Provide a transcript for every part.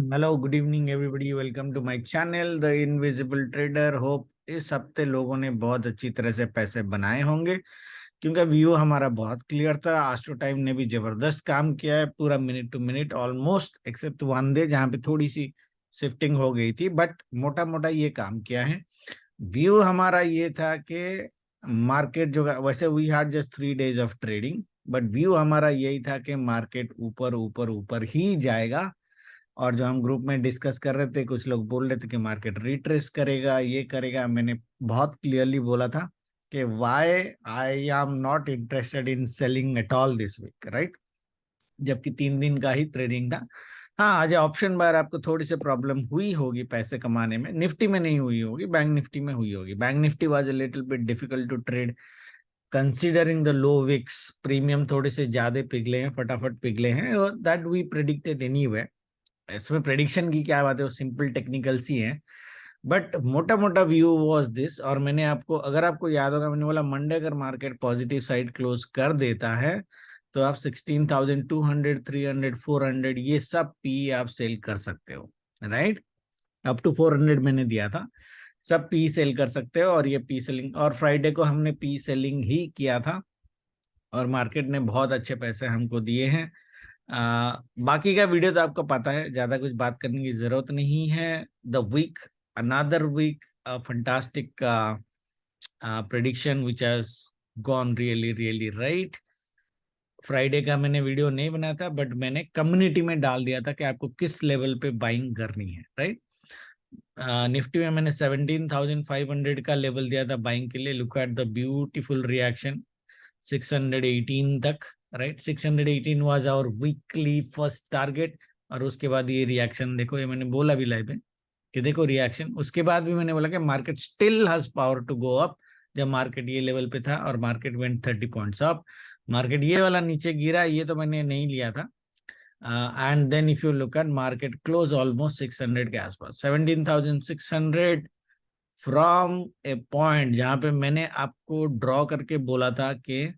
Hello, good evening everybody. Welcome to my channel the invisible trader. Hope इस हफ्ते लोगों ने बहुत अच्छी तरह से पैसे बनाए होंगे, क्योंकि व्यू हमारा बहुत क्लियर था। आस्ट्रो टाइम ने भी जबरदस्त काम किया है, पूरा minute to minute almost, except one day जहाँ पे थोड़ी सी शिफ्टिंग हो गई थी, बट मोटा मोटा ये काम किया है। व्यू हमारा ये था कि मार्केट जो, वैसे we had just 3 days of trading, but view हमारा यही था कि मार्केट ऊपर ऊपर ऊपर ही जाएगा। और जो हम ग्रुप में डिस्कस कर रहे थे, कुछ लोग बोल रहे थे कि मार्केट रिट्रेस करेगा, ये करेगा। मैंने बहुत क्लियरली बोला था कि why I am not interested in selling at all this week, right. जबकि 3 दिन का ही ट्रेडिंग था। हाँ, आज ऑप्शन बार आपको थोड़ी सी प्रॉब्लम हुई होगी पैसे कमाने में। निफ्टी में नहीं हुई होगी, बैंक निफ्टी में हुई होगी। Bank Nifty was a little bit difficult to trade considering the low VIX. Premium थोड़े से ज्यादा पिघले हैं, फटाफट पिघले हैं, और दैट वी प्रेडिक्टेड एनीवे। इसमें प्रेडिक्शन की क्या बात है, वो सिंपल टेक्निकल सी है। बट मोटा मोटा व्यू वाज दिस। और मैंने आपको, अगर आपको याद होगा, मैंने बोला मंडे अगर मार्केट पॉजिटिव साइड क्लोज कर देता है तो आप 16,200, 300, 400 ये सब पी आप सेल कर सकते हो, राइट। अप टू 400 मैंने दिया था, सब पी सेल कर सकते हो। और ये पी सेलिंग, और फ्राइडे को हमने पी सेलिंग ही किया था, और मार्केट ने बहुत अच्छे पैसे हमको दिए हैं। बाकी का वीडियो तो आपको पता है, ज्यादा कुछ बात करने की जरूरत नहीं है। The week, another week, fantastic prediction which has gone really really right. Friday का मैंने वीडियो नहीं बनाया था, बट मैंने कम्युनिटी में डाल दिया था कि आपको किस लेवल पे बाइंग करनी है, राइट। निफ्टी में मैंने 17,500 का लेवल दिया था बाइंग के लिए। Look at the beautiful reaction 618 तक, right. 618 was our weekly first target. और उसके बाद ये रिएक्शन देखो, ये मैंने बोला भी लाइव में कि देखो रिएक्शन। उसके बाद भी मैंने बोला कि market still has power to go up. जब मार्केट ये लेवल पे था और market went 30 points up, market ये वाला नीचे गिरा, ये तो मैंने नहीं लिया था। And then if you look at market close almost 600 के आसपास, 17,600 फ्रॉम ए पॉइंट जहां पे मैंने आपको ड्रॉ करके बोला था कि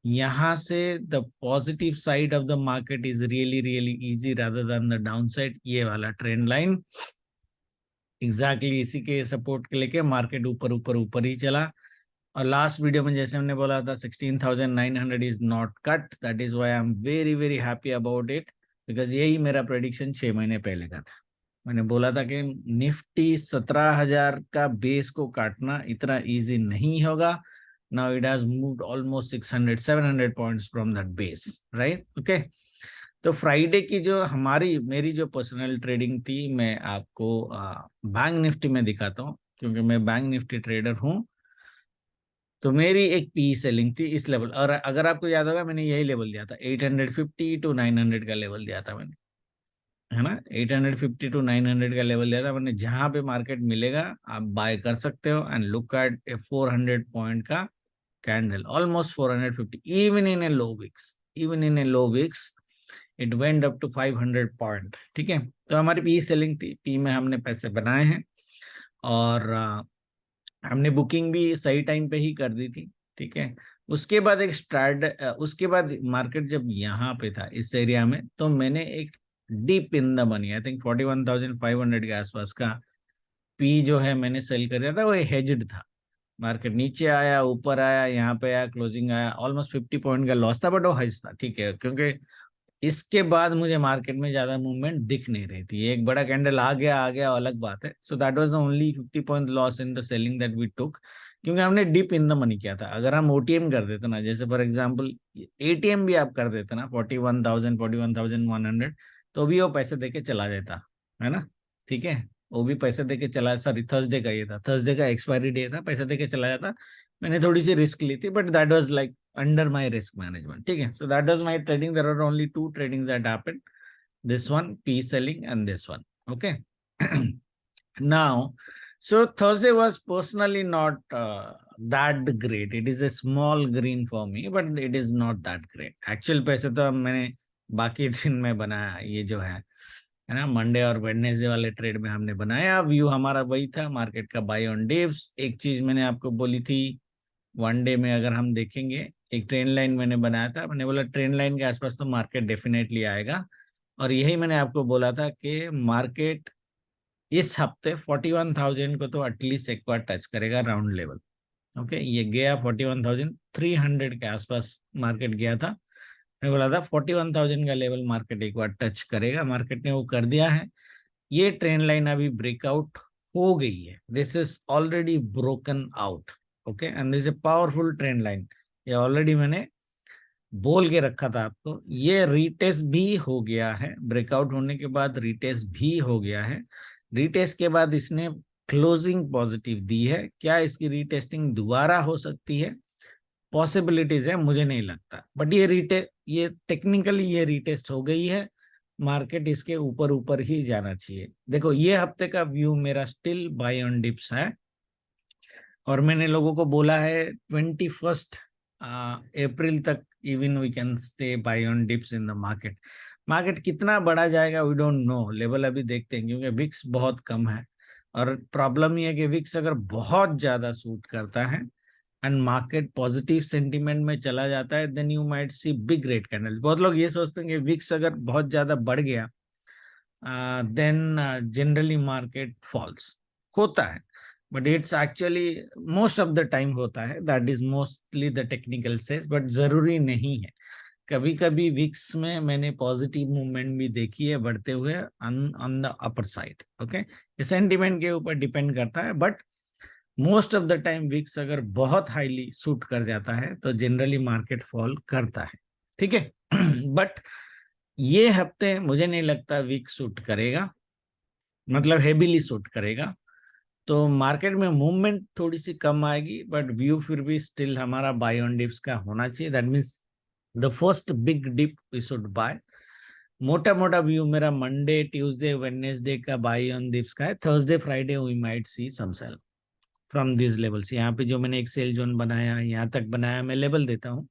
यहाँ से the positive side of the market is really really easy rather than the down side. ये वाला ट्रेंड लाइन एग्जैक्टली इसी के सपोर्ट के लेके मार्केट ऊपर ऊपर ऊपर ही चला। और लास्ट वीडियो में जैसे हमने बोला था 16,900 is not cut, that is why I am very very happy about it, because यही मेरा प्रेडिक्शन 6 महीने पहले का था। मैंने बोला था कि निफ्टी 17,000 का बेस को काटना इतना इजी नहीं होगा। Now it has moved almost 600 700 points from that base, right. Okay, तो फ्राइडे की जो हमारी मेरी जो पर्सनल ट्रेडिंग थी, मैं आपको बैंक निफ्टी में दिखाता हूँ, क्योंकि मैं बैंक निफ्टी ट्रेडर हूँ। तो मेरी एक पी सेलिंग थी इस लेवल, और अगर आपको याद होगा मैंने यही लेवल दिया था, 850 टू 900 का लेवल दिया था मैंने, है ना। 850 टू 900 का लेवल दिया था मैंने। जहां पे मार्केट मिलेगा आप बाय कर सकते हो। And look at a 400 point का candle, almost 450, even in a low wicks, even in a low wicks it went up to 500 point, ठीक है। तो हमारी पी सेलिंग थी, पी में हमने पैसे बनाए हैं। और हमने बुकिंग भी सही टाइम पे ही कर दी थी, ठीक है। उसके बाद एक उसके बाद मार्केट जब यहाँ पे था इस एरिया में, तो मैंने एक deep in the money, I think 41,500 के आसपास का पी जो है मैंने सेल कर दिया था। वो हेज्ड था। मार्केट नीचे आया, ऊपर आया, यहाँ पे आया, क्लोजिंग आया, ऑलमोस्ट 50 पॉइंट का लॉस था, बट वो हेज था, ठीक है। क्योंकि इसके बाद मुझे मार्केट में ज्यादा मूवमेंट दिख नहीं रही थी। एक बड़ा कैंडल आ गया अलग बात है। So that was the only 50 point loss in the selling that we took, क्योंकि हमने डिप इन द मनी किया था। अगर हम ओटीएम कर देते ना, जैसे फॉर एग्जांपल एटीएम भी आप कर देते ना, 41,000, 41,100, तो भी वो पैसे देके चला जाता, है ना, ठीक है। वो भी पैसे देके चला, सॉरी थर्सडे का ये था, थर्सडे का एक्सपायरी डे था, पैसे देके चला जाता। मैंने थोड़ी सी रिस्क ली थी, but that was like under my risk management, ठीक है। So that was my trading. There are only two trading that happened, this one p selling and this one, okay. Now, so Thursday was personally not that great. It is a small green for me, but it is not that great actual। पैसे तो मैंने बाकी दिन में बनाया, ये जो है ना, मंडे और वेडनेसडे वाले ट्रेड में हमने बनाया। व्यू हमारा वही था, मार्केट का बाय ऑन डिप्स। एक चीज मैंने आपको बोली थी, वन डे में अगर हम देखेंगे, एक ट्रेंड लाइन मैंने बनाया था। मैंने बोला ट्रेंड लाइन के आसपास तो मार्केट डेफिनेटली आएगा। और यही मैंने आपको बोला था कि मार्केट इस हफ्ते 41,000 को तो एटलीस्ट एक बार टच करेगा राउंड लेवल। ओके, ये गया 41,300 के आसपास मार्केट गया था। मैं बोला था 41,000 का लेवल मार्केट एक बार टच करेगा, मार्केट ने वो कर दिया है। ये ट्रेंड लाइन अभी ब्रेकआउट हो गई है, this is already broken out. Okay, and this a powerful trend line. ये ऑलरेडी मैंने बोल के रखा था आपको। ये रीटेस्ट भी हो गया है, ब्रेकआउट होने के बाद रीटेस्ट भी हो गया है। रीटेस्ट के बाद इसने क्लोजिंग पॉजिटिव दी है। क्या इसकी रीटेस्टिंग दोबारा हो सकती है? पॉसिबिलिटीज है, मुझे नहीं लगता, बट ये टेक्निकली ये रीटेस्ट हो गई है। मार्केट इसके ऊपर ऊपर ही जाना चाहिए। देखो, ये हफ्ते का व्यू मेरा स्टिल बाय ऑन डिप्स है, और मैंने लोगों को बोला है 21 अप्रैल तक even we can stay buy on dips in the market. Market कितना बढ़ा जाएगा वी डोंट नो, लेवल अभी देखते हैं, क्योंकि विक्स बहुत कम है। और प्रॉब्लम ये है कि विक्स अगर बहुत ज्यादा सूट करता है एंड मार्केट पॉजिटिव सेंटीमेंट में चला जाता है, then you might see big red candle. बहुत लोग ये सोचते हैं कि विक्स अगर बहुत ज्यादा बढ़ गया देन जनरली मार्केट फॉल्स, होता है, but it's actually most of the time होता है, that is mostly the technical says, but जरूरी नहीं है। कभी कभी विक्स में मैंने पॉजिटिव मूवमेंट भी देखी है बढ़ते हुए on the upper side. Okay, ये सेंटीमेंट के ऊपर डिपेंड करता है, but most of the time VIX अगर बहुत हाईली सूट कर जाता है तो जनरली मार्केट फॉल करता है। ठीक है बट ये हफ्ते मुझे नहीं लगता विक्स सूट करेगा, मतलब हेवीली सूट करेगा। तो मार्केट में मूवमेंट थोड़ी सी कम आएगी, बट व्यू फिर भी स्टिल हमारा बाय ऑन डिप्स का होना चाहिए। That means the first big dip we should buy. मोटा मोटा व्यू मेरा मंडे ट्यूसडे वेडनेसडे का बाय ऑन डिप्स का है। Thursday Friday we might see some sell from this levels. यहाँ पे जो मैंने एक सेल जोन बनाया, यहाँ तक बनाया, मैं लेवल देता हूँ।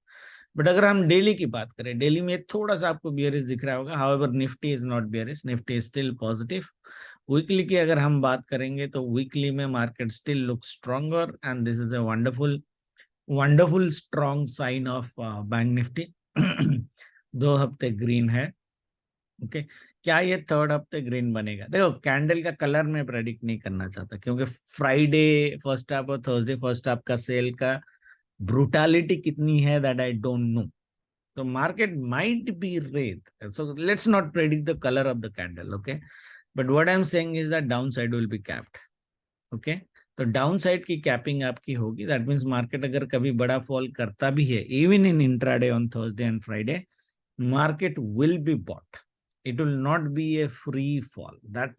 बट अगर हम डेली की बात करें, डेली में थोड़ा सा आपको बियरिश दिख रहा होगा, however Nifty is not bearish, Nifty is still positive. Weekly की अगर हम बात करेंगे तो वीकली में market still look stronger and this is a wonderful wonderful strong sign of bank Nifty. 2 हफ्ते ग्रीन है। ओके, क्या ये थर्ड हफ्ते ग्रीन बनेगा? देखो, कैंडल का कलर मैं प्रेडिक्ट नहीं करना चाहता, क्योंकि फ्राइडे फर्स्ट हाफ और थर्सडे फर्स्ट हाफ का सेल का ब्रूटालिटी कितनी है दैट आई डोंट नो। तो market might be red, so let's not predict the colour of the candle. Okay, but what I am saying is that down side will be capped. Okay, तो down side की capping आपकी होगी। That means market अगर कभी बड़ा fall करता भी है, even in intraday on Thursday and Friday, market will be bought. It will not be a free fall. That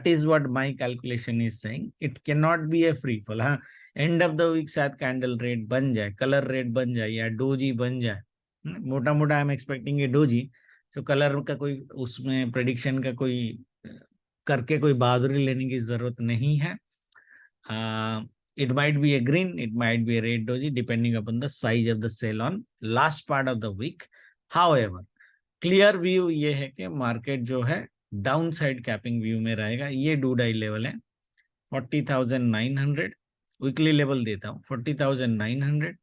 is what my calculation is saying. It cannot be a free fall. हाँ, end of the week शायद candle rate बन जाए, colour rate बन जाए, या doji बन जाए। मोटा मोटा I am expecting a doji. तो कलर का कोई उसमें प्रेडिक्शन का कोई करके कोई बहादुरी लेने की जरूरत नहीं है। It might be a green, it might be a red doji, depending upon the size of the sell on last part of the week. However, clear view ये है कि मार्केट जो है डाउन साइड कैपिंग व्यू में रहेगा। ये do die level है 40,900, weekly level देता हूँ 40,900,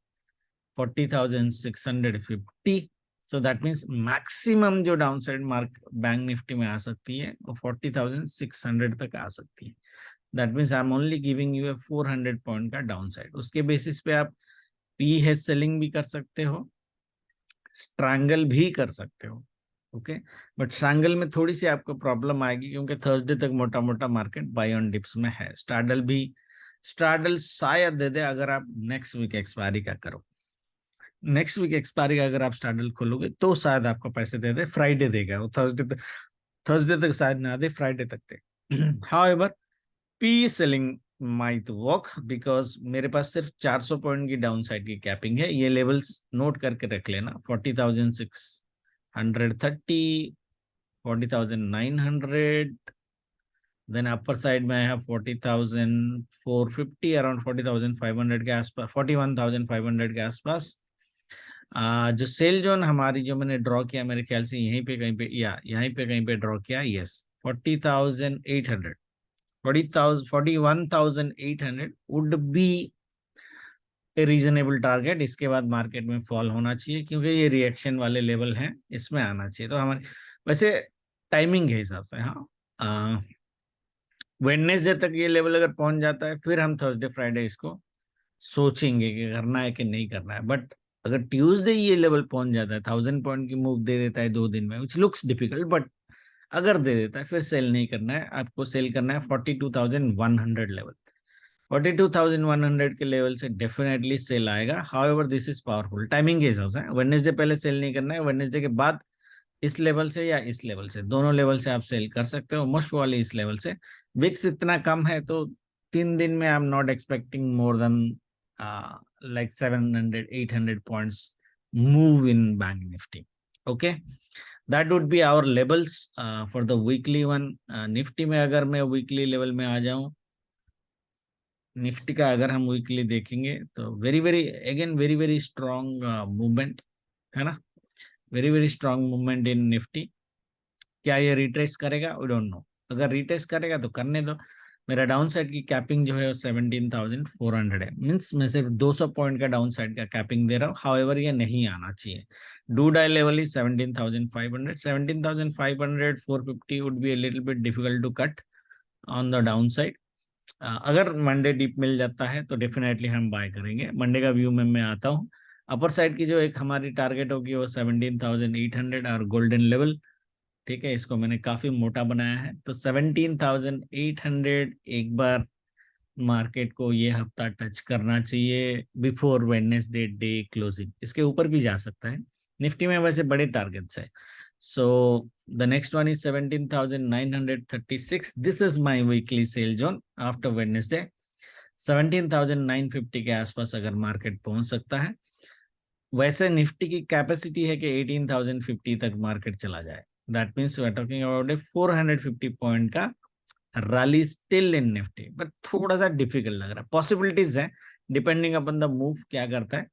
40,650। सो दैट मीन्स मैक्सिमम जो down side mark bank Nifty में आ सकती है वो 40,600 तक आ सकती है। That means I am only giving U A 400 point का डाउन साइड। उसके बेसिस पे आप पी हेज सेलिंग भी कर सकते हो, स्ट्रैंगल भी कर सकते हो। ओके, बट स्ट्रैंगल में थोड़ी सी आपको प्रॉब्लम आएगी, क्योंकि थर्सडे तक मोटा मोटा मार्केट बाय ऑन डिप्स में है। स्टार्डल शायद दे दे अगर आप नेक्स्ट वीक एक्सपायरी का करो। नेक्स्ट वीक एक्सपायरी का अगर आप स्टार्डल खोलोगे तो शायद आपको पैसे दे दे, फ्राइडे देगा वो, थर्सडे तक शायद ना दे, फ्राइडे तक दे। However, P selling might work, because मेरे पास सिर्फ 400 पॉइंट की डाउन साइड की कैपिंग है। ये लेवल्स नोट करके रख लेना, 40,630, 40,900, देन अपर साइड में है 40,450, अराउंड 40,500 के आसपास, 41,500 के आसपास। जो सेल जोन हमारी जो मैंने ड्रॉ किया, मेरे ख्याल से यहीं पे कहीं पे, या यहीं पे कहीं पे ड्रॉ किया, yes, 40,800, 41,800 would be A reasonable target. इसके बाद मार्केट में फॉल होना चाहिए, क्योंकि ये रिएक्शन वाले लेवल हैं, इसमें आना चाहिए। तो हमारे वैसे टाइमिंग के हिसाब से, हाँ, वेडनेसडे तक ये लेवल अगर पहुंच जाता है फिर हम थर्सडे फ्राइडे इसको सोचेंगे कि करना है कि नहीं करना है। बट अगर ट्यूसडे ये लेवल पहुंच जाता है, 1000 पॉइंट की मूव दे देता है 2 दिन में, विच लुक्स डिफिकल्ट, बट अगर दे देता है फिर सेल नहीं करना है आपको। सेल करना है 42,100 लेवल। 42,100 के लेवल से डेफिनेटली सेल आएगा। However this is powerful timing के हिसाब से। वेडनेसडे पहले सेल नहीं करना है, वेडनेसडे के बाद इस लेवल से या इस लेवल से, दोनों लेवल से आप सेल कर सकते हो। मोस्ट वाली इस लेवल से, विक्स इतना कम है तो 3 दिन में आई am not expecting more than like 700 800 points move in bank nifty. Okay, that would be our levels for the weekly one. Nifty में अगर मैं वीकली लेवल में आ जाऊं, निफ्टी का अगर हम वीकली देखेंगे तो very very again very very strong movement है ना, very very strong movement in Nifty. क्या ये रिट्रेस करेगा? We don't know. अगर रिट्रेस करेगा तो करने दो। मेरा डाउन साइड की कैपिंग जो है वो 17,400 है। मीन्स मैं सिर्फ 200 पॉइंट का डाउन साइड का कैपिंग दे रहा हूँ। हाउएवर ये नहीं आना चाहिए। Do die level is 17,500। 17,500 450 would be a little bit difficult to cut on the down side. अगर मंडे डीप मिल जाता है तो डेफिनेटली हम बाय करेंगे। मंडे का व्यू में मैं आता हूँ। अपर साइड की जो एक हमारी टारगेट होगी वो 17,800 और गोल्डन लेवल। ठीक है, इसको मैंने काफी मोटा बनाया है। तो 17,800 एक बार मार्केट को ये हफ्ता टच करना चाहिए बिफोर वेडनेसडे डे क्लोजिंग। इसके ऊपर भी जा सकता है। निफ्टी में वैसे बड़े टारगेट्स है। So the next one is 17,936। This is my weekly sell zone after Wednesday. 17,950 के आसपास अगर मार्केट पहुंच सकता है। वैसे निफ्टी की कैपेसिटी है कि 18,050 तक मार्केट चला जाए। That means we are talking about a 450 point का rally still in Nifty, but थोड़ा सा डिफिकल्ट लग रहा है। पॉसिबिलिटीज है डिपेंडिंग अपन द मूव क्या करता है।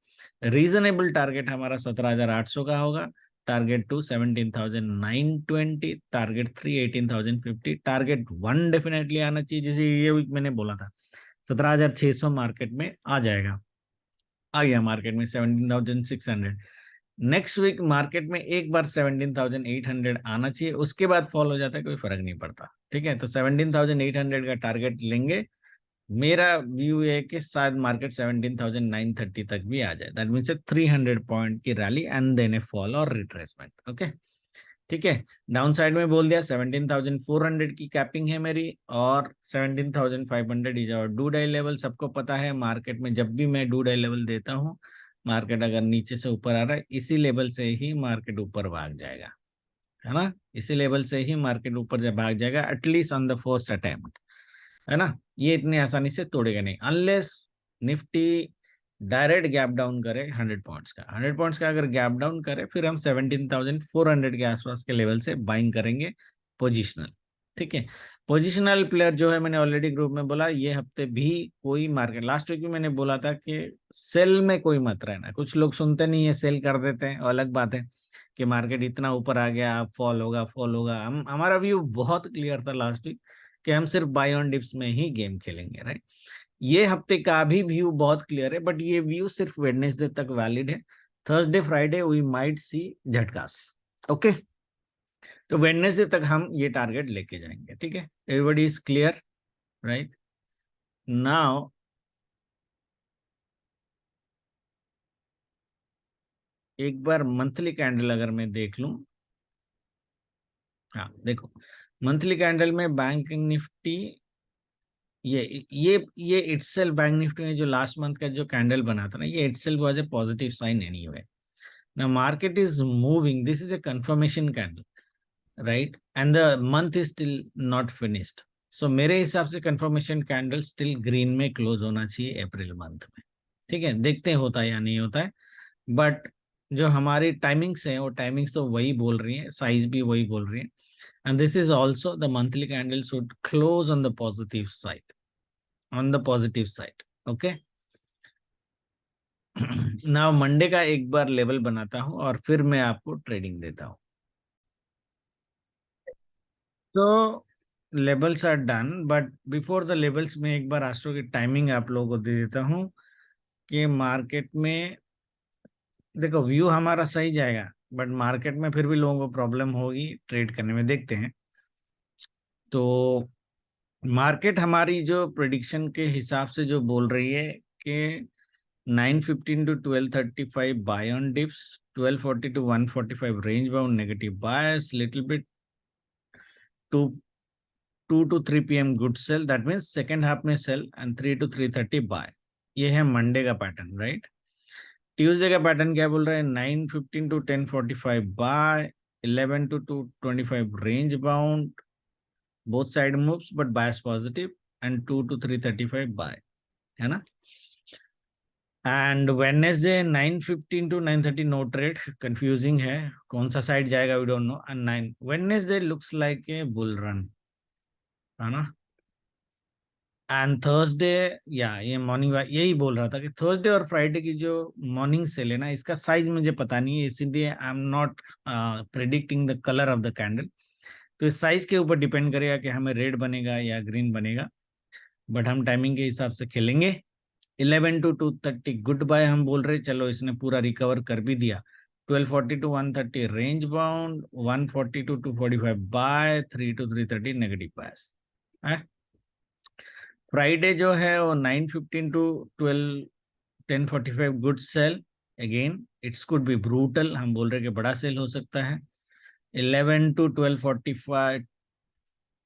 रीजनेबल टारगेट हमारा 17,800 का होगा। टारगेट 2 17,920, टारगेट 3 18,050, टारगेट 1 डेफिनेटली आना चाहिए। जैसे ये वीक मैंने बोला था 17,600 मार्केट में आ जाएगा, आ गया मार्केट में 17,600। नेक्स्ट वीक मार्केट में एक बार 17,800 आना चाहिए, उसके बाद फॉल हो जाता है कोई फर्क नहीं पड़ता। ठीक है, तो 17,800 का टारगेट लेंगे। मेरा व्यू है कि शायद मार्केट 17,930 तक भी आ जाए। दैट मीन्स 300 पॉइंट की rally and then a fall और रिट्रेसमेंट। ओके, ठीक है। डाउन साइड में बोल दिया 17,400 की कैपिंग है मेरी, और 17,500 is our do die level. सबको पता है मार्केट में जब भी मैं डू डाई लेवल देता हूँ, मार्केट अगर नीचे से ऊपर आ रहा है इसी लेवल से ही मार्केट ऊपर भाग जाएगा, है ना। इसी लेवल से ही मार्केट ऊपर जब भाग जाएगा at least on the first attempt, है ना। ये इतनी आसानी से तोड़ेगा नहीं unless Nifty direct gap down करे 100 पॉइंट्स का। 100 पॉइंट्स का अगर गैप डाउन करे फिर हम 17,400 के आसपास के लेवल से बाइंग करेंगे पोजिशनल। ठीक है, पोजिशनल प्लेयर जो है मैंने ऑलरेडी ग्रुप में बोला, ये हफ्ते भी कोई मार्केट, लास्ट वीक भी मैंने बोला था कि सेल में कोई मत रहना। कुछ लोग सुनते नहीं है, सेल कर देते हैं, अलग बात है कि मार्केट इतना ऊपर आ गया अब फॉल होगा फॉल होगा। हम हमारा व्यू बहुत क्लियर था लास्ट वीक कि हम सिर्फ बाय ऑन डिप्स में ही गेम खेलेंगे, राइट। ये हफ्ते का भी व्यू बहुत क्लियर है, बट ये व्यू सिर्फ वेडनेसडे तक वैलिड है। Thursday Friday we might see झटकास। ओके, तो वेडनेसडे तक हम ये टारगेट लेके जाएंगे। ठीक है, everybody is clear, right. Now एक बार मंथली कैंडल अगर मैं देख लूं, हाँ देखो, मंथली कैंडल में बैंक निफ्टी, ये इटसेल्फ बैंक निफ्टी में जो लास्ट मंथ का जो कैंडल बना था ना, ये itself was a positive sign anyway. Now market is moving. This is a confirmation candle, right? And the month is still not finished. So मेरे हिसाब से confirmation candle still green में close होना चाहिए अप्रैल मंथ में। ठीक है, देखते हैं होता है या नहीं होता है। बट जो हमारी टाइमिंग्स हैं वो टाइमिंग्स तो वही बोल रही हैं, साइज भी वही बोल रही है। And this is also the monthly candle should close on the positive side, on the positive side. Okay, ना मंडे का एक बार लेवल बनाता हूं और फिर मैं आपको ट्रेडिंग देता हूं। तो levels are done, but before the levels में एक बार एस्ट्रो की टाइमिंग आप लोगों को दे देता हूं कि मार्केट में देखो व्यू हमारा सही जाएगा। बट मार्केट में फिर भी लोगों को प्रॉब्लम होगी ट्रेड करने में, देखते हैं। तो मार्केट हमारी जो प्रिडिक्शन के हिसाब से जो बोल रही है कि 9:15 to 12:35 buy on dips, 12:40 to 145 range bound negative bias, little bit to 2 to 3 p.m. good sell, that means second half में sell and 3 to 3:30 buy। ये है मंडे का पैटर्न, राइट। ट्यूसडे का पैटर्न क्या बोल रहा है, 9:15 to 10:45 buy, 11 to 2:25 range bound, both side moves but bias positive, and 2 to 3:35 buy, है ना। And Wednesday 9:15 to 9:30 no trade, confusing है, कौन सा साइड जाएगा we don't know. And 9 Wednesday looks like a bull run, है ना। And Thursday, या ये मॉर्निंग यही बोल रहा था कि थर्सडे और फ्राइडे की जो मॉर्निंग सेल है ना, इसका साइज मुझे पता नहीं है, इसीलिए आई am not predicting the colour of the candle. तो इस साइज के ऊपर डिपेंड करेगा कि हमें रेड बनेगा या ग्रीन बनेगा, बट हम टाइमिंग के हिसाब से खेलेंगे। 11 to 2:30 गुड बाय हम बोल रहे, चलो इसने पूरा रिकवर कर भी दिया। 12:40 to 1:30 range bound, 1:40 to 2:45 buy, 3 to 3:30 negative bias है। फ्राइडे जो है वो 9:15 to 10:45 good sell, again it's could be brutal, हम बोल रहे कि बड़ा सेल हो सकता है। 11 to 12:45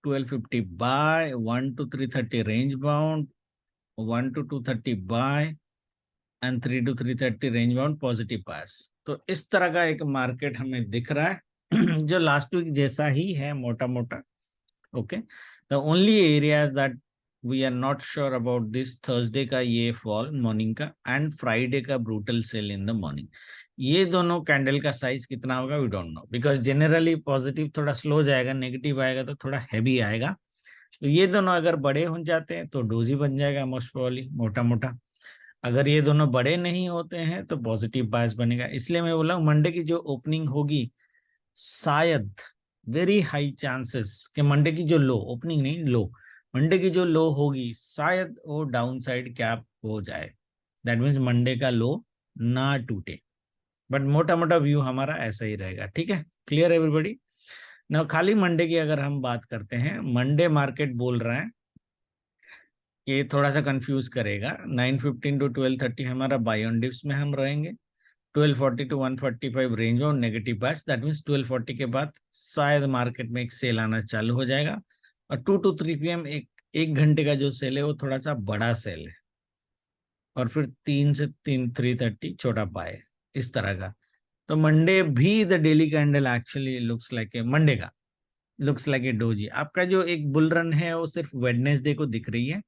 12:50 buy, 1 to 3:30 range bound, 1 to 2:30 buy, and 3 to 3:30 range bound positive pass. तो इस तरह का एक मार्केट हमें दिख रहा है जो लास्ट वीक जैसा ही है मोटा मोटा। Okay, the only areas that we are not sure about this, Thursday का ये फॉल मॉर्निंग का, एंड फ्राइडे का brutal sell in the morning. ये दोनों कैंडल का साइज कितना होगा we don't know, because generally positive थोड़ा स्लो जाएगा, नेगेटिव आएगा तो थोड़ा हैवी आएगा। तो ये दोनों अगर बड़े हो जाते हैं तो डोजी बन जाएगा मोस्ट प्रोबेबली, मोटा मोटा। अगर ये दोनों बड़े नहीं होते हैं तो पॉजिटिव बायस बनेगा। इसलिए मैं बोला मंडे की जो ओपनिंग होगी, शायद वेरी हाई चांसेस कि मंडे की जो लो, ओपनिंग नहीं लो, मंडे की जो लो होगी शायद वो डाउन साइड कैप हो जाए। दैट मीन्स मंडे का लो ना टूटे, बट मोटा मोटा व्यू हमारा ऐसा ही रहेगा। ठीक है, क्लियर एवरीबॉडी। ना खाली मंडे की अगर हम बात करते हैं, मंडे मार्केट बोल रहा है, ये थोड़ा सा कंफ्यूज करेगा। 9:15 to 12:30 हमारा बाय ऑन डिप्स में हम रहेंगे, 12:40 to 145 रेंज और नेगेटिव बायस, दैट मीन्स 12:40 के बाद शायद मार्केट में एक सेल आना चालू हो जाएगा। और 2 to 3 PM एक घंटे का जो सेल है वो थोड़ा सा बड़ा सेल है, और फिर 3 से 3:30 छोटा बाय है, इस तरह का। तो मंडे भी the daily candle actually looks like A Monday का लुक्स लाइक ए डोजी। आपका जो एक बुल रन है वो सिर्फ वेडनेसडे को दिख रही है,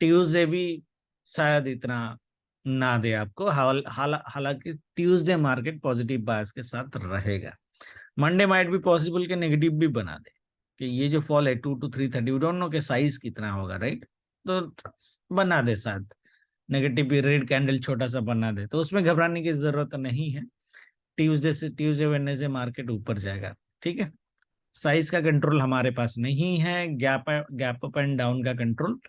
ट्यूसडे भी शायद इतना ना दे आपको। हालांकि ट्यूसडे मार्केट पॉजिटिव बायस के साथ रहेगा। मंडे माइट भी पॉसिबल के नेगेटिव भी बना दे, कि ये जो फॉल है 2 to 3:30, वी डोंट नो के साइज कितना होगा, राइट। तो बना दे शायद नेगेटिव भी, रेड कैंडल छोटा सा बना दे, तो उसमें घबराने की जरूरत नहीं है। ट्यूसडे वेडनेसडे मार्केट ऊपर जाएगा। ठीक है, साइज का कंट्रोल हमारे पास नहीं है, गैप अप एंड डाउन का कंट्रोल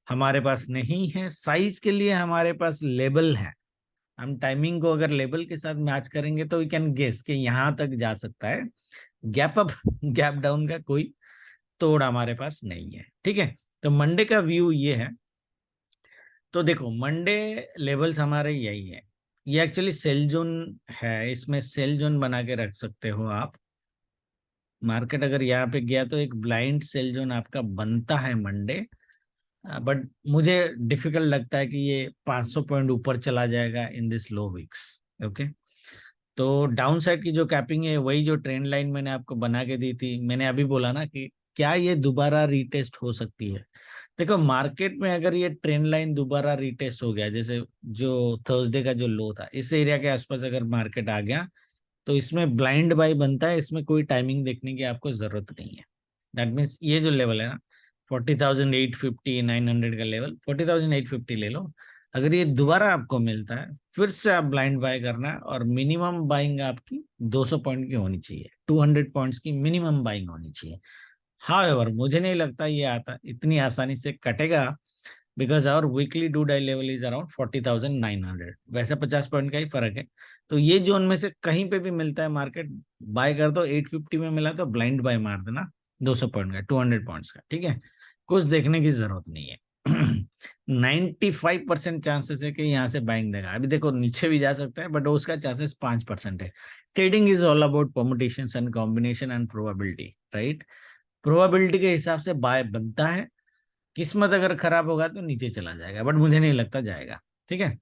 हमारे पास नहीं है। साइज के लिए हमारे पास लेबल है, हम टाइमिंग को अगर लेबल के साथ मैच करेंगे तो वी कैन गेस कि यहाँ तक जा सकता है। गैप अप गैप डाउन का कोई तोड़ हमारे पास नहीं है। ठीक है, तो मंडे का व्यू ये है। तो देखो मंडे लेवल्स हमारे यही है, ये एक्चुअली सेल जोन है, इसमें सेल जोन बना के रख सकते हो आप। मार्केट अगर यहाँ पे गया तो एक ब्लाइंड सेल जोन आपका बनता है मंडे, बट मुझे डिफिकल्ट लगता है कि ये 500 पॉइंट ऊपर चला जाएगा in this low weeks. Okay, तो डाउन साइड की जो कैपिंग है वही जो ट्रेंड लाइन मैंने आपको बना के दी थी, मैंने अभी बोला ना कि क्या ये दोबारा रीटेस्ट हो सकती है। देखो मार्केट में अगर ये ट्रेंड लाइन दोबारा रीटेस्ट हो गया, जैसे जो थर्सडे का जो लो था, इस एरिया के आसपास अगर मार्केट आ गया तो इसमें ब्लाइंड बाई बनता है, इसमें कोई टाइमिंग देखने की आपको जरूरत नहीं है। दैट मीन्स ये जो लेवल है ना 40,850 900 का लेवल, 40,850 ले लो। अगर ये दोबारा आपको मिलता है फिर से आप ब्लाइंड बाय करना है, और मिनिमम बाइंग आपकी 200 पॉइंट की होनी चाहिए, 200 पॉइंट्स की मिनिमम बाइंग होनी चाहिए। हाउएवर मुझे नहीं लगता ये आता इतनी आसानी से कटेगा, because our weekly do die level is around 40,900, वैसे 50 पॉइंट का ही फर्क है। तो ये जोन में से कहीं पे भी मिलता है मार्केट, बाय कर दो। 850 में मिला तो ब्लाइंड बाय मार देना, 200 पॉइंट का, 200 पॉइंट्स का, ठीक है, कुछ देखने की जरूरत नहीं है। 95% चांसेस है कि यहाँ से बाइंग देगा। अभी देखो नीचे भी जा सकता है, बट उसका चांसेस 5% है। Trading is all about permutations and combination and probability, right. Probability के हिसाब से बाय बनता है। किस्मत अगर खराब होगा तो नीचे चला जाएगा, बट मुझे नहीं लगता जाएगा, ठीक है।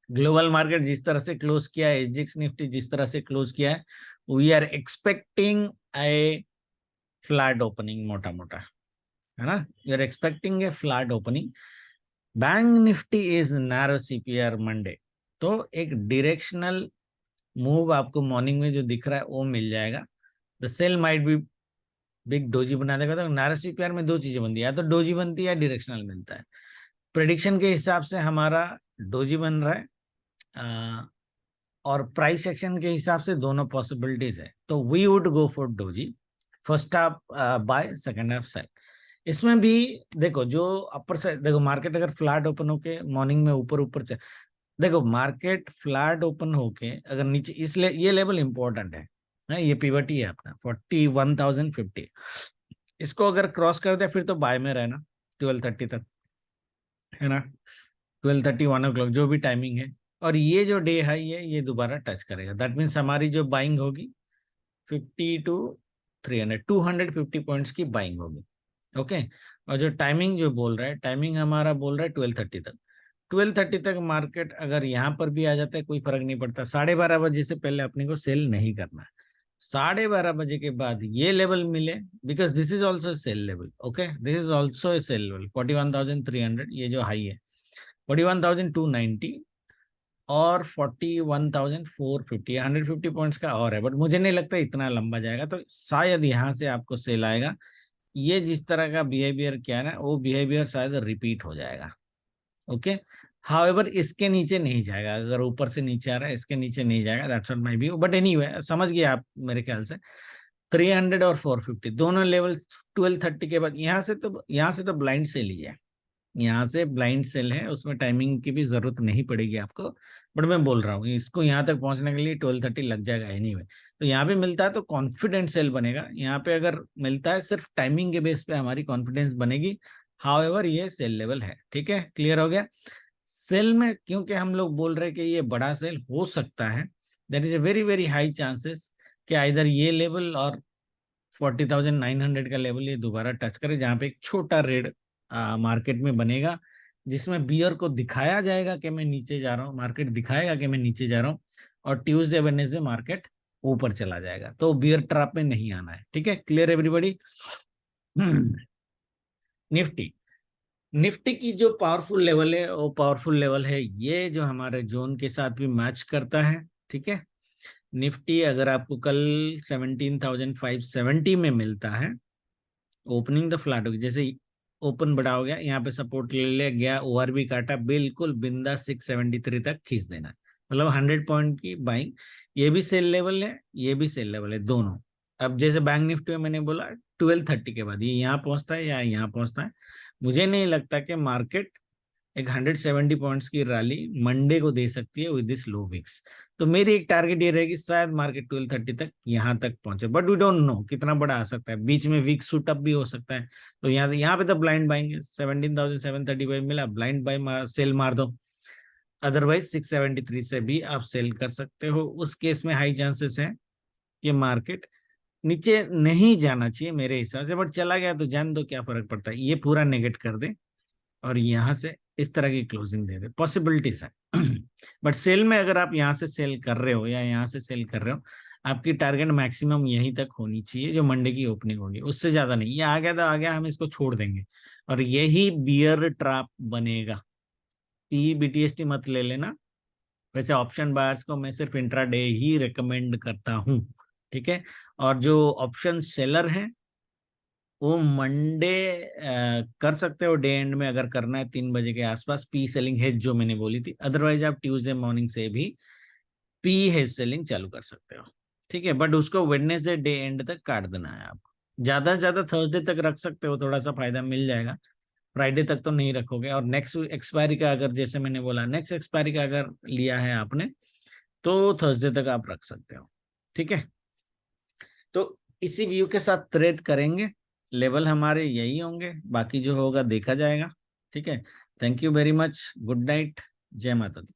ग्लोबल मार्केट जिस तरह से क्लोज किया है, एसजीएक्स निफ्टी जिस तरह से क्लोज किया है, we are expecting a flat opening, मोटा मोटा, है ना। You are expecting a flat opening. Bank Nifty is narrow CPR Monday, तो एक डायरेक्शनल मूव आपको मॉर्निंग में जो दिख रहा है वो मिल जाएगा। The sell might be big doji बना देगा। तो नारा सीपीआर में दो चीजें बनती है, या तो डोजी बनती है या डायरेक्शनल मिलता है। प्रेडिक्शन के हिसाब से हमारा डोजी बन रहा है, और प्राइस एक्शन के हिसाब से दोनों पॉसिबिलिटीज है। तो we would go for doji, first half buy, second half sell. इसमें भी देखो जो अपर साइड, देखो मार्केट अगर फ्लैट ओपन होके मॉर्निंग में ऊपर ऊपर देखो मार्केट फ्लैट ओपन होके अगर नीचे, इसलिए ये लेवल इंपॉर्टेंट है, ये पिवट ही है अपना 41,050। इसको अगर क्रॉस कर दे फिर तो बाय में रहना 12:30 तक, है ना। 12:30 1 o'clock जो भी टाइमिंग है, और ये जो डे हाई है ये दोबारा टच करेगा। दैट मीन्स हमारी जो बाइंग होगी 50 to 300, 250 पॉइंट्स की बाइंग होगी, ओके। और जो टाइमिंग जो बोल रहा है, टाइमिंग हमारा बोल रहा है 12:30 तक। 12:30 तक मार्केट अगर यहाँ पर भी आ जाता है कोई फर्क नहीं पड़ता। 12:30 बजे से पहले अपने को सेल नहीं करना है। 12:30 बजे के बाद ये लेवल मिले, because this is also sell level, okay, this is also a sell level 41,300, ये जो हाई है 41,290 और 41,450, 150 पॉइंट्स का और है, बट मुझे नहीं लगता इतना लंबा जाएगा। तो शायद यहाँ से आपको सेल आएगा। ये जिस तरह का बिहेवियर किया है ना, वो बिहेवियर शायद रिपीट हो जाएगा, ओके। हाउएवर इसके नीचे नहीं जाएगा, अगर ऊपर से नीचे आ रहा है इसके नीचे नहीं जाएगा, that's what my view. But anyway समझ गए आप मेरे ख्याल से। 300 और 450 दोनों लेवल 12:30 के बाद, यहाँ से तो ब्लाइंड सेल ही है। यहाँ से ब्लाइंड सेल है, उसमें टाइमिंग की भी जरूरत नहीं पड़ेगी आपको। बट मैं बोल रहा हूँ इसको यहाँ तक पहुंचने के लिए 12:30 लग जाएगा एनीवे। तो यहाँ पे मिलता है तो कॉन्फिडेंट सेल बनेगा। यहाँ पे अगर मिलता है सिर्फ टाइमिंग के बेस पे हमारी कॉन्फिडेंस बनेगी। हाउएवर ये सेल लेवल है, ठीक है, क्लियर हो गया। सेल में क्योंकि हम लोग बोल रहे हैं कि ये बड़ा सेल हो सकता है, there is a very very high chances कि इधर ये लेवल और 40,900 का लेवल ये दोबारा टच करे, जहाँ पे एक छोटा रेड मार्केट में बनेगा, जिसमें बियर को दिखाया जाएगा कि मैं नीचे जा रहा हूँ, मार्केट दिखाएगा कि मैं नीचे जा रहा हूँ, और ट्यूसडे वेडनेसडे मार्केट ऊपर चला जाएगा। तो बियर ट्रैप में नहीं आना है, ठीक है, क्लियर एवरीबॉडी। निफ्टी, निफ्टी की जो पावरफुल लेवल है वो पावरफुल लेवल है ये जो हमारे जोन के साथ भी मैच करता है, ठीक है। निफ्टी अगर आपको कल 17,570 में मिलता है, ओपनिंग द फ्लैट होगी, जैसे ओपन बड़ा हो गया, यहाँ पे सपोर्ट ले लिया गया, ओआर भी काटा, बिल्कुल बिंदा 673 तक खींच देना, मतलब 100 पॉइंट की बाइंग। ये भी सेल लेवल है, ये भी सेल लेवल है, दोनों। अब जैसे बैंक निफ्टी में मैंने बोला 12:30 के बाद ये यहाँ पहुंचता है या यहाँ पहुंचता है, मुझे नहीं लगता कि मार्केट एक 170 पॉइंट्स की रैली मंडे को दे सकती है विद दिस लो विक्स। तो मेरी एक टारगेट ये रहेगी शायद मार्केट 12:30 तक यहाँ तक पहुंचे, बट वी डोंट नो कितना बड़ा आ सकता है, बीच में वीक शूट अप भी हो सकता है। तो यहाँ पे तो ब्लाइंड बाइंग 17,735 मिला, ब्लाइंड बाय सेल मार दो। अदरवाइज 673 से भी आप सेल कर सकते हो। उस केस में हाई चांसेस है कि मार्केट नीचे नहीं जाना चाहिए मेरे हिसाब से, बट चला गया तो जान दो, क्या फर्क पड़ता है, ये पूरा नेगेट कर दे और यहाँ से इस तरह की क्लोजिंग दे दे, पॉसिबिलिटीज है। बट सेल में अगर आप यहाँ से सेल कर रहे हो या यहाँ से सेल कर रहे हो, आपकी टारगेट मैक्सिमम यहीं तक होनी चाहिए जो मंडे की ओपनिंग होगी, उससे ज्यादा नहीं। ये आ गया तो आ गया, हम इसको छोड़ देंगे और यही बियर ट्रैप बनेगा। पी बीटीएसटी मत ले लेना, वैसे ऑप्शन बायर्स को मैं सिर्फ इंट्राडे ही रिकमेंड करता हूँ, ठीक है। और जो ऑप्शन सेलर हैं वो मंडे कर सकते हो डे एंड में, अगर करना है 3 बजे के आसपास पी सेलिंग हेज जो मैंने बोली थी। अदरवाइज आप ट्यूसडे मॉर्निंग से भी पी हेज सेलिंग चालू कर सकते हो, ठीक है। बट उसको वेडनेसडे डे एंड तक काट देना है आपको। ज्यादा से ज्यादा थर्सडे तक रख सकते हो, थोड़ा सा फायदा मिल जाएगा। फ्राइडे तक तो नहीं रखोगे, और नेक्स्ट एक्सपायरी का अगर, जैसे मैंने बोला, नेक्स्ट एक्सपायरी का अगर लिया है आपने तो थर्सडे तक आप रख सकते हो। ठीक है, तो इसी व्यू के साथ ट्रेड करेंगे, लेवल हमारे यही होंगे, बाकी जो होगा देखा जाएगा। ठीक है, thank you very much, good night, जय माता दी।